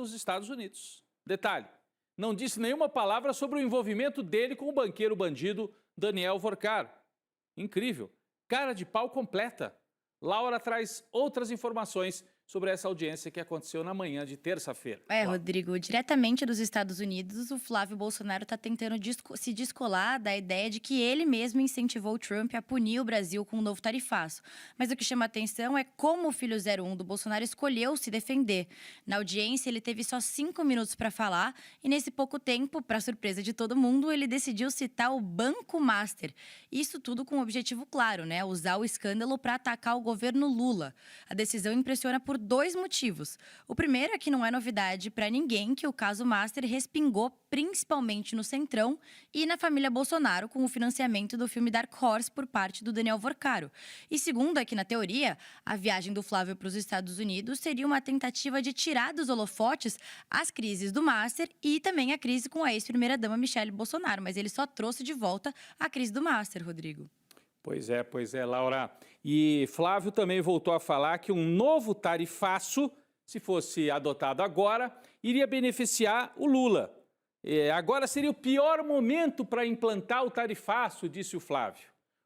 nos Estados Unidos. Detalhe, não disse nenhuma palavra sobre o envolvimento dele com o banqueiro bandido Daniel Vorcar. Incrível, cara de pau completa. Laura traz outras informações sobre essa audiência que aconteceu na manhã de terça-feira. Rodrigo, diretamente dos Estados Unidos, o Flávio Bolsonaro está tentando se descolar da ideia de que ele mesmo incentivou o Trump a punir o Brasil com um novo tarifaço. Mas o que chama atenção é como o filho 01 do Bolsonaro escolheu se defender. Na audiência, ele teve só 5 minutos para falar e, nesse pouco tempo, para surpresa de todo mundo, ele decidiu citar o Banco Master. Isso tudo com um objetivo claro, né? Usar o escândalo para atacar o governo Lula. A decisão impressiona por 2 motivos. O primeiro é que não é novidade para ninguém que o caso Master respingou principalmente no Centrão e na família Bolsonaro com o financiamento do filme Dark Horse por parte do Daniel Vorcaro. E segundo é que, na teoria, a viagem do Flávio para os Estados Unidos seria uma tentativa de tirar dos holofotes as crises do Master e também a crise com a ex-primeira-dama Michele Bolsonaro, mas ele só trouxe de volta a crise do Master, Rodrigo. Pois é, Laura. E Flávio também voltou a falar que um novo tarifaço, se fosse adotado agora, iria beneficiar o Lula. Agora seria o pior momento para implantar o tarifaço, disse o Flávio.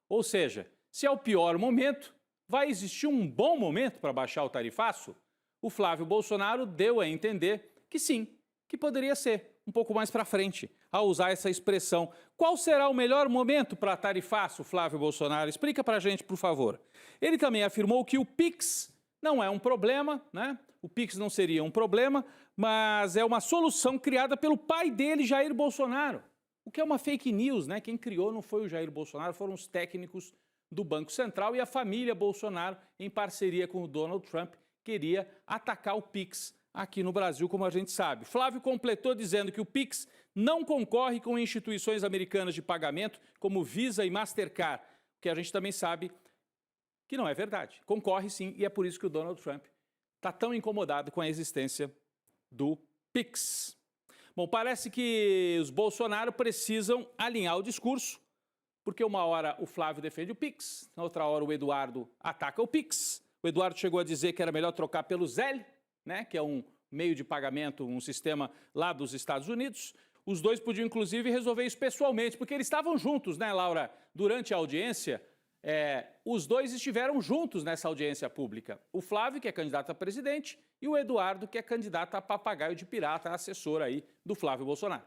Ou seja, se é o pior momento, vai existir um bom momento para baixar o tarifaço? O Flávio Bolsonaro deu a entender que sim, que poderia ser um pouco mais para frente, ao usar essa expressão. Qual será o melhor momento para tarifaço, Flávio Bolsonaro? Explica para a gente, por favor. Ele também afirmou que o PIX não é um problema, né? O PIX não seria um problema, mas é uma solução criada pelo pai dele, Jair Bolsonaro. O que é uma fake news, né? Quem criou não foi o Jair Bolsonaro, foram os técnicos do Banco Central e a família Bolsonaro, em parceria com o Donald Trump, queria atacar o PIX aqui no Brasil, como a gente sabe. Flávio completou dizendo que o PIX não concorre com instituições americanas de pagamento como Visa e Mastercard, o que a gente também sabe que não é verdade. Concorre sim, e é por isso que o Donald Trump está tão incomodado com a existência do PIX. Bom, parece que os Bolsonaro precisam alinhar o discurso, porque uma hora o Flávio defende o PIX, na outra hora o Eduardo ataca o PIX. O Eduardo chegou a dizer que era melhor trocar pelo Zelle, né, que é um meio de pagamento, um sistema lá dos Estados Unidos. Os dois podiam, inclusive, resolver isso pessoalmente, porque eles estavam juntos, né, Laura? Durante a audiência, os dois estiveram juntos nessa audiência pública. O Flávio, que é candidato a presidente, e o Eduardo, que é candidato a papagaio de pirata, assessor aí do Flávio Bolsonaro.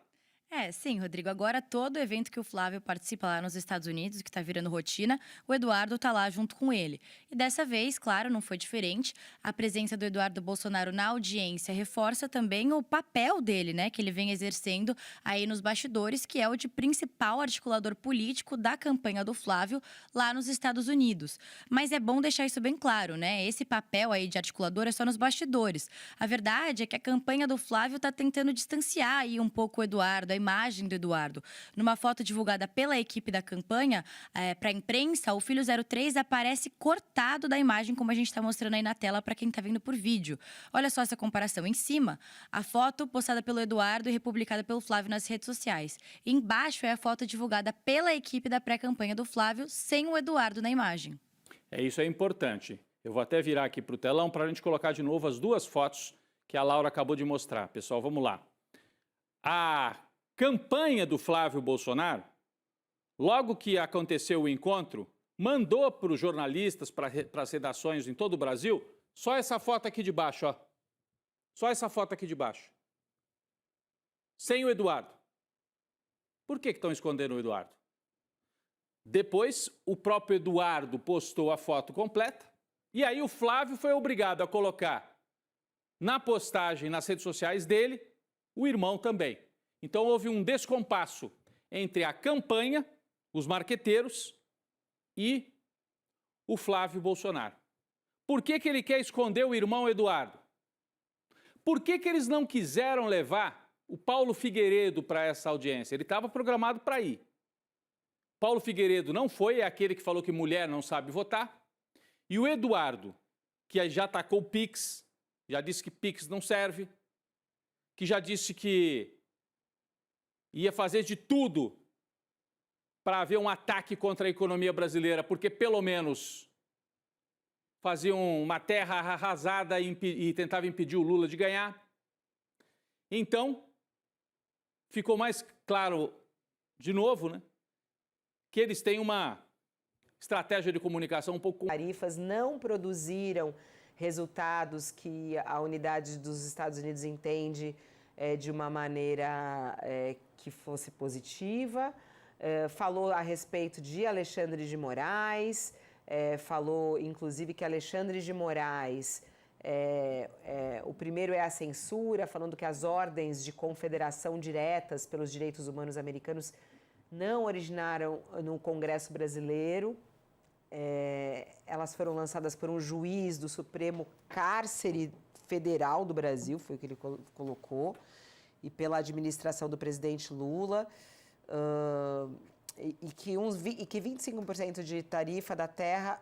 Sim, Rodrigo. Agora, todo evento que o Flávio participa lá nos Estados Unidos, que está virando rotina, o Eduardo está lá junto com ele. E dessa vez, claro, não foi diferente. A presença do Eduardo Bolsonaro na audiência reforça também o papel dele, né, que ele vem exercendo aí nos bastidores, que é o de principal articulador político da campanha do Flávio lá nos Estados Unidos. Mas é bom deixar isso bem claro, né? Esse papel aí de articulador é só nos bastidores. A verdade é que a campanha do Flávio está tentando distanciar aí um pouco o Eduardo, a imagem do Eduardo. Numa foto divulgada pela equipe da campanha para a imprensa, o filho 03 aparece cortado da imagem, como a gente está mostrando aí na tela para quem está vendo por vídeo. Olha só essa comparação. Em cima, a foto postada pelo Eduardo e republicada pelo Flávio nas redes sociais. Embaixo é a foto divulgada pela equipe da pré-campanha do Flávio, sem o Eduardo na imagem. Isso é importante. Eu vou até virar aqui para o telão para a gente colocar de novo as duas fotos que a Laura acabou de mostrar. Pessoal, vamos lá. A campanha do Flávio Bolsonaro, logo que aconteceu o encontro, mandou para os jornalistas, para as redações em todo o Brasil, só essa foto aqui de baixo, ó. Só essa foto aqui de baixo. Sem o Eduardo. Por que estão escondendo o Eduardo? Depois, o próprio Eduardo postou a foto completa, e aí o Flávio foi obrigado a colocar na postagem, nas redes sociais dele, o irmão também. Então, houve um descompasso entre a campanha, os marqueteiros e o Flávio Bolsonaro. Por que ele quer esconder o irmão Eduardo? Por que eles não quiseram levar o Paulo Figueiredo para essa audiência? Ele estava programado para ir. Paulo Figueiredo não foi, é aquele que falou que mulher não sabe votar. E o Eduardo, que já atacou o PIX, já disse que PIX não serve, que já disse que ia fazer de tudo para haver um ataque contra a economia brasileira, porque pelo menos faziam uma terra arrasada e tentava impedir o Lula de ganhar. Então, ficou mais claro, de novo, né, que eles têm uma estratégia de comunicação um pouco... Tarifas não produziram resultados que a unidade dos Estados Unidos entende de uma maneira que fosse positiva. Falou a respeito de Alexandre de Moraes, falou inclusive que Alexandre de Moraes, o primeiro é a censura, falando que as ordens de confederação diretas pelos direitos humanos americanos não originaram no Congresso brasileiro. Elas foram lançadas por um juiz do Supremo Cárcere Federal do Brasil, foi o que ele colocou, e pela administração do presidente Lula, e que 25% de tarifa da terra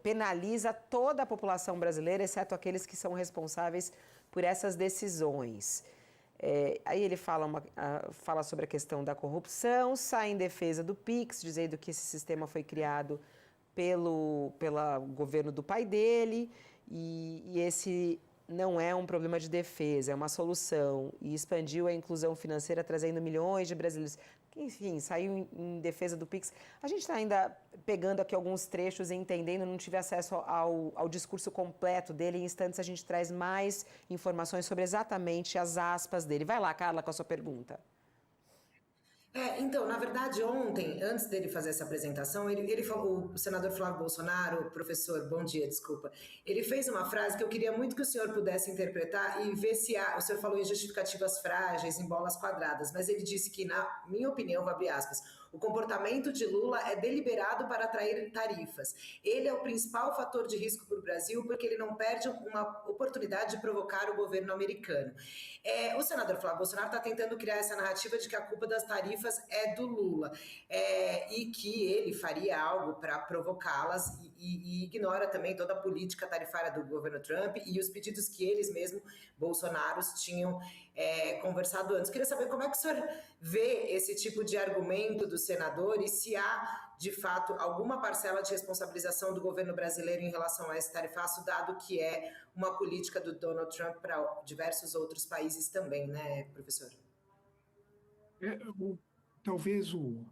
penaliza toda a população brasileira, exceto aqueles que são responsáveis por essas decisões. Aí ele fala sobre a questão da corrupção, sai em defesa do PIX, dizendo que esse sistema foi criado pelo governo do pai dele, e esse não é um problema de defesa, é uma solução, e expandiu a inclusão financeira, trazendo milhões de brasileiros. Enfim, saiu em defesa do PIX. A gente está ainda pegando aqui alguns trechos e entendendo, não tive acesso ao discurso completo dele. Em instantes a gente traz mais informações sobre exatamente as aspas dele. Vai lá, Carla, com a sua pergunta. Então, na verdade, ontem, antes dele fazer essa apresentação, ele falou, o senador Flávio Bolsonaro, professor, bom dia, desculpa, ele fez uma frase que eu queria muito que o senhor pudesse interpretar e ver se o senhor falou em justificativas frágeis, em bolas quadradas, mas ele disse que, na minha opinião, vou abrir aspas, o comportamento de Lula é deliberado para atrair tarifas. Ele é o principal fator de risco para o Brasil porque ele não perde uma oportunidade de provocar o governo americano. O senador Flávio Bolsonaro está tentando criar essa narrativa de que a culpa das tarifas é do Lula e que ele faria algo para provocá-las e ignora também toda a política tarifária do governo Trump e os pedidos que eles mesmos, Bolsonaro, tinham conversado antes. Queria saber como é que o senhor vê esse tipo de argumento do senador e se há, de fato, alguma parcela de responsabilização do governo brasileiro em relação a esse tarifaço, dado que é uma política do Donald Trump para diversos outros países também, né, professor? Talvez o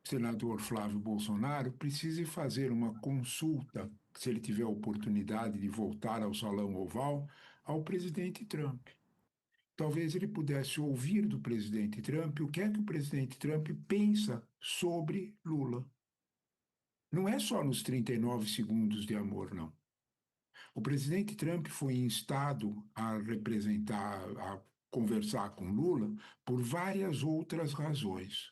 senador Flávio Bolsonaro precise fazer uma consulta, se ele tiver a oportunidade de voltar ao Salão Oval, ao presidente Trump. Talvez ele pudesse ouvir do presidente Trump o que é que o presidente Trump pensa sobre Lula. Não é só nos 39 segundos de amor, não. O presidente Trump foi instado a representar, a conversar com Lula por várias outras razões.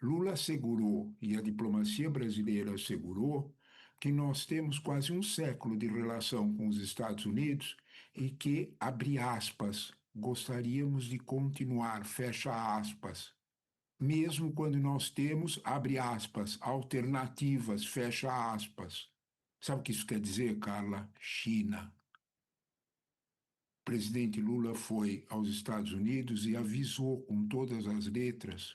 Lula assegurou, e a diplomacia brasileira assegurou, que nós temos quase um século de relação com os Estados Unidos e que, abre aspas, gostaríamos de continuar, fecha aspas, mesmo quando nós temos, abre aspas, alternativas, fecha aspas. Sabe o que isso quer dizer, Carla? China. O presidente Lula foi aos Estados Unidos e avisou com todas as letras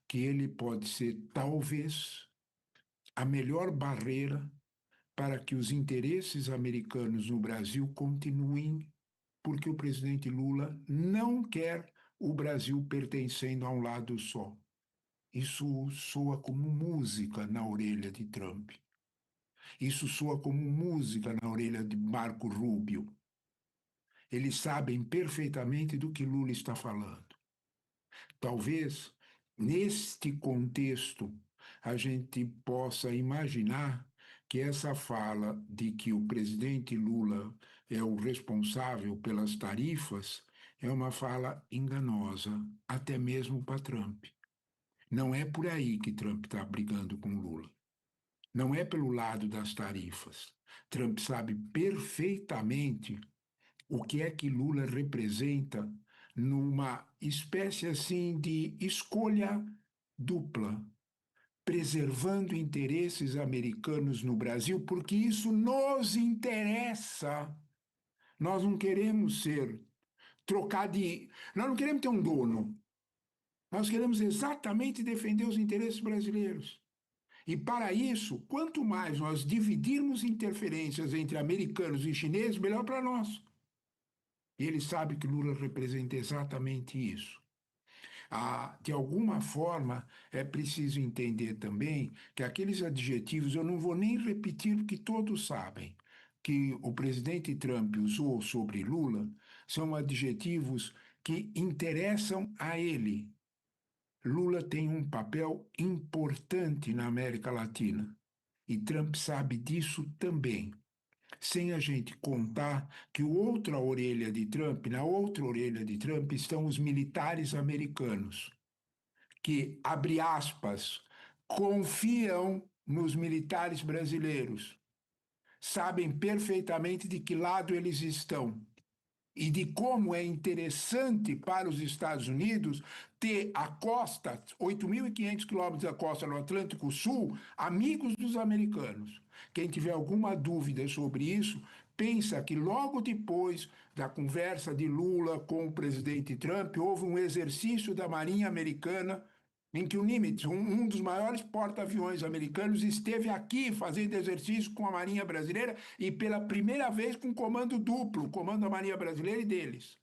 que ele pode ser, talvez, a melhor barreira para que os interesses americanos no Brasil continuem, porque o presidente Lula não quer o Brasil pertencendo a um lado só. Isso soa como música na orelha de Trump. Isso soa como música na orelha de Marco Rubio. Eles sabem perfeitamente do que Lula está falando. Talvez, neste contexto, a gente possa imaginar que essa fala de que o presidente Lula é o responsável pelas tarifas é uma fala enganosa, até mesmo para Trump. Não é por aí que Trump está brigando com Lula. Não é pelo lado das tarifas. Trump sabe perfeitamente o que é que Lula representa numa espécie assim de escolha dupla, preservando interesses americanos no Brasil, porque isso nos interessa. Nós não queremos nós não queremos ter um dono. Nós queremos exatamente defender os interesses brasileiros. E para isso, quanto mais nós dividirmos interferências entre americanos e chineses, melhor para nós. E ele sabe que Lula representa exatamente isso. De alguma forma, é preciso entender também que aqueles adjetivos, eu não vou nem repetir, porque todos sabem, que o presidente Trump usou sobre Lula, são adjetivos que interessam a ele. Lula tem um papel importante na América Latina e Trump sabe disso também. Sem a gente contar que na outra orelha de Trump estão os militares americanos, que, abre aspas, confiam nos militares brasileiros, sabem perfeitamente de que lado eles estão e de como é interessante para os Estados Unidos ter a costa, 8.500 quilômetros da costa no Atlântico Sul, amigos dos americanos. Quem tiver alguma dúvida sobre isso, pensa que logo depois da conversa de Lula com o presidente Trump, houve um exercício da Marinha Americana em que o Nimitz, um dos maiores porta-aviões americanos, esteve aqui fazendo exercício com a Marinha Brasileira e pela primeira vez com comando duplo, comando da Marinha Brasileira e deles.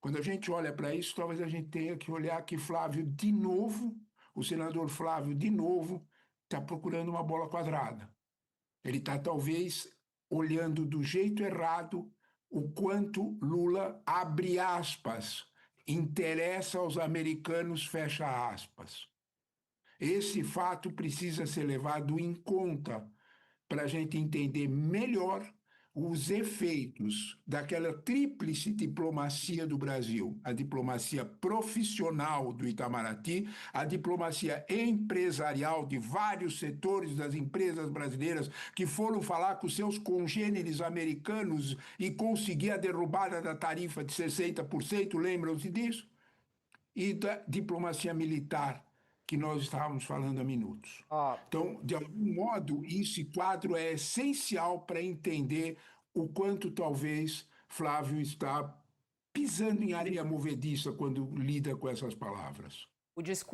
Quando a gente olha para isso, talvez a gente tenha que olhar que Flávio, de novo, o senador Flávio, de novo, está procurando uma bola quadrada. Ele está, talvez, olhando do jeito errado o quanto Lula, abre aspas, interessa aos americanos, fecha aspas. Esse fato precisa ser levado em conta para a gente entender melhor os efeitos daquela tríplice diplomacia do Brasil, a diplomacia profissional do Itamaraty, a diplomacia empresarial de vários setores das empresas brasileiras que foram falar com seus congêneres americanos e conseguir a derrubada da tarifa de 60%, lembram-se disso? E da diplomacia militar, que nós estávamos falando há minutos. Então, de algum modo, esse quadro é essencial para entender o quanto talvez Flávio está pisando em areia movediça quando lida com essas palavras. O discurso